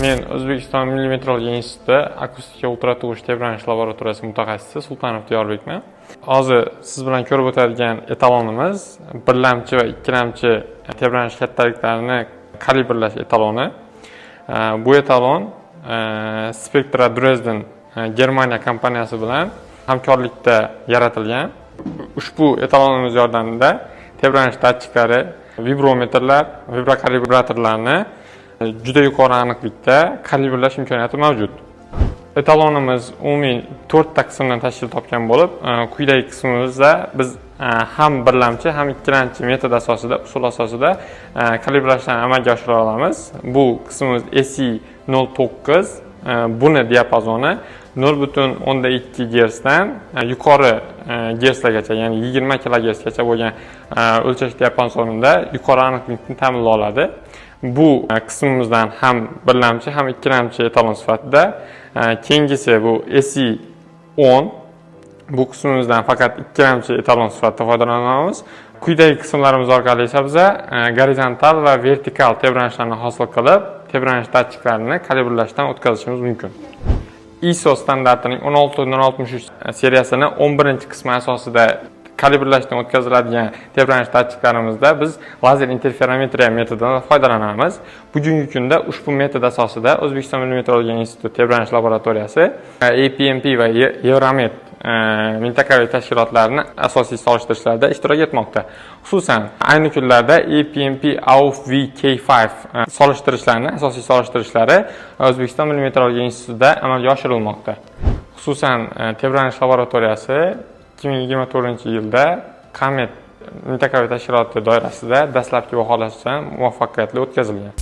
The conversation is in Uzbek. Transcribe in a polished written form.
Men O'zbekiston Milliy metrologiya instituti akustika ultratovush tebranish laboratoriyasi mutaxassisi Sultanov Diyorbekman. Hozir siz bilan ko'rib o'tadigan etalonimiz birlamchi va ikkilamchi tebranish kattaliklarini kalibrlash etaloni. Bu etalon Spectra Dresden Germaniya kompaniyasi bilan hamkorlikda yaratilgan. Ushbu etalonimiz yordamida tebranish datchiklari, vibrometrlar, vibrokalibratorlarni juda yuqori aniqlikda kalibrlash imkoniyati mavjud. Etalonimiz umumiy 4 ta qismdan tashkil topgan bo'lib, quyidagi qismimizda biz ham birlamchi, ham ikkilamchi metod asosida, usul asosida kalibrlashni amalga oshira olamiz. Bu qismimiz SI09, buni diapazoni 0.2 Gz dan yuqori Gzlargacha, ya'ni 20 kHz gacha bo'lgan o'lchash diapazonida yuqori aniqlikni ta'minlay oladi. Bu qismimizdan ham birlamchi, ham ikkilamchi etalon sifatida. Keyingisi bu SI10. Bu qismimizdan faqat ikkilamchi etalon sifatida foydalanamiz. Quyidagi qismlarimiz orqali esa biz gorizontal va vertikal tebranishlarni hosil qilib, tebranish datchiklarini kalibrlashdan o'tkazishimiz mumkin. ISO standartining 16063 seriyasini 11-qismi asosida kalibrlashdan o'tkaziladigan tebranish datchiklarimizda biz lazer interferometriya metodidan foydalanamiz. Bugungi kunda ushbu metod asosida O'zbekiston Milliy metrologiya instituti tebranish laboratoriyasi APMP va Euromet mintaqaviy tashkilotlarini asosiy solishtirishlarda ishtirok etmoqda. Xususan, ayni kunlarda APMP AUF VK5 asosiy solishtirishlari O'zbekiston Milliy metrologiya institutida amalga oshirilmoqda. Xususan, tebranish laboratoriyasi 2024-yilda Qamet mintaqaviy tashkiloti doirasida dastlabki baholashdan muvaffaqiyatli o'tkazilgan.